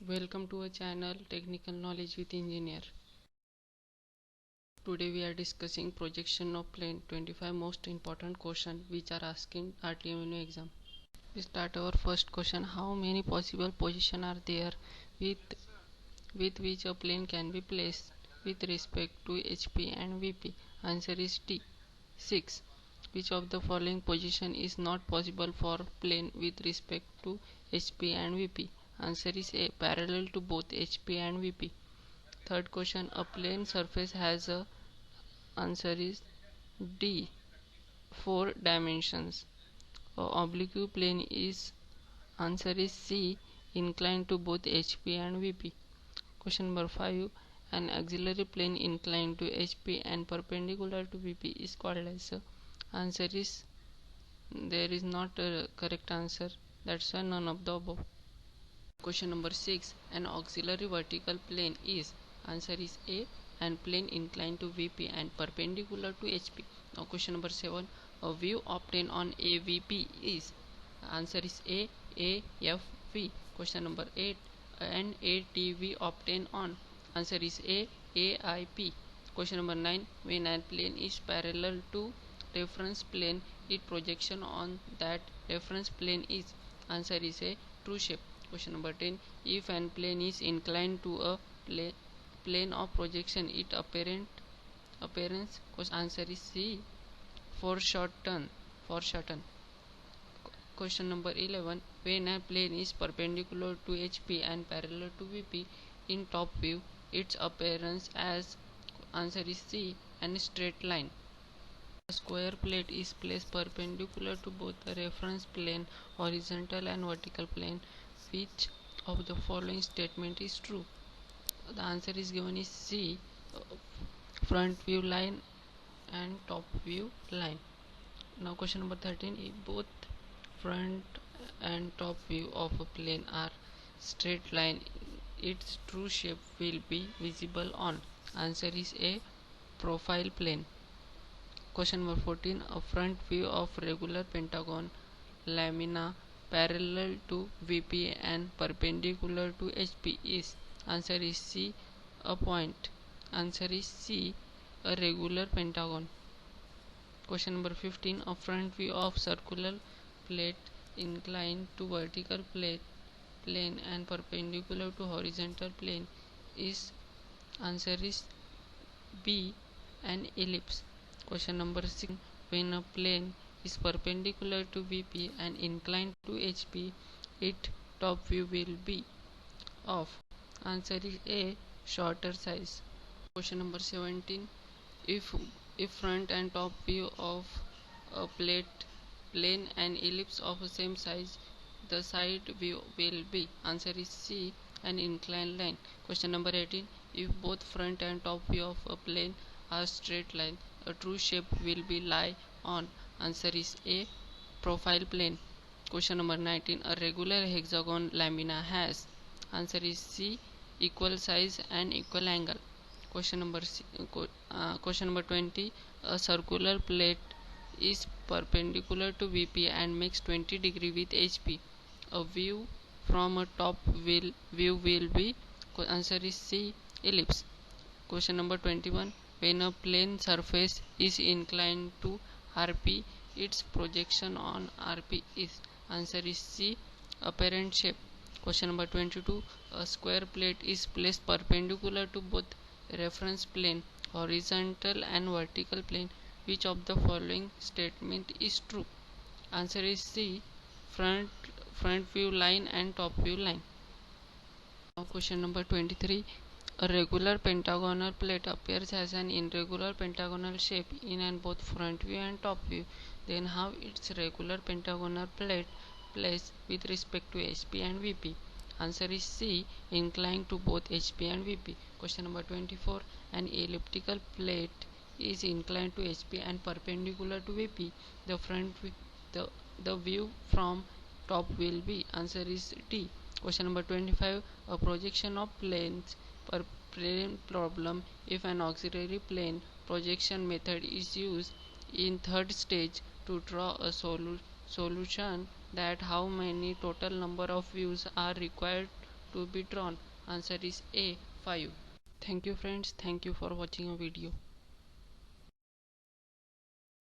Welcome to our channel Technical Knowledge with Engineer. Today we are discussing projection of plane, 25 most important question which are asking RTMNO exam. We start our first question. How many possible position are there with which a plane can be placed with respect to HP and VP? Answer is D. 6. Which of the following position is not possible for plane with respect to HP and VP? Answer is A. Parallel to both HP and VP. Third question. A plane surface has a. Answer is D. 4 dimensions. A oblique plane is. Answer is C. Inclined to both HP and VP. Question number 5. An auxiliary plane inclined to HP and perpendicular to VP is called as. Answer is. There is not a correct answer. That's why none of the above. Question number 6. An auxiliary vertical plane is. Answer is A. And plane inclined to VP and perpendicular to HP. Now question number 7. A view obtained on AVP is. Answer is A. AFV. Question number 8. An ATV obtained on. Answer is A. AIP. Question number 9. When an plane is parallel to reference plane, its projection on that reference plane is. Answer is A. True shape. Question number 10. If an plane is inclined to a plane of projection, its appearance. Answer is C. Foreshorten. Question number 11. When a plane is perpendicular to HP and parallel to VP in top view, its appearance as. Answer is C. And straight line. A square plate is placed perpendicular to both the reference plane, horizontal and vertical plane. Which of the following statement is true? The answer is given is C. Front view line and top view line. Now question number 13. If both front and top view of a plane are straight line, its true shape will be visible on. Answer is A. Profile plane. Question number 14. A front view of regular pentagon lamina parallel to VP and perpendicular to HP is. Answer is C. A point. Answer is C. A regular pentagon. Question number 15. A front view of circular plate inclined to vertical plane and perpendicular to horizontal plane is. Answer is B. An ellipse. Question number 6. When a plane is perpendicular to VP and inclined to HP, its top view will be of. Answer is A. Shorter size. Question number 17. If front and top view of a plane and ellipse of the same size, the side view will be. Answer is C. An inclined line. Question number 18. If both front and top view of a plane are straight line, a true shape will be lie on. Answer is A. Profile plane. Question number 19. A regular hexagon lamina has. Answer is C. Equal size and equal angle. Question number 20. A circular plate is perpendicular to VP and makes 20 degree with HP. A view from a top view will be. Answer is C. Ellipse. Question number 21. When a plane surface is inclined to RP, its projection on RP is. Answer is C. Apparent shape. Question number 22. A square plate is placed perpendicular to both reference plane, horizontal and vertical plane. Which of the following statement is true? Answer is C. Front view line and top view line. Now question number 23. A regular pentagonal plate appears as an irregular pentagonal shape in and both front view and top view. Then how its regular pentagonal plate placed with respect to HP and VP? Answer is C. Inclined to both HP and VP. Question number 24. An elliptical plate is inclined to HP and perpendicular to VP. The the view from top will be. Answer is D. Question number 25. A projection of planes per plane problem. If an auxiliary plane projection method is used in third stage to draw a solution, that how many total number of views are required to be drawn? Answer is A 5. Thank you friends. Thank you for watching a video.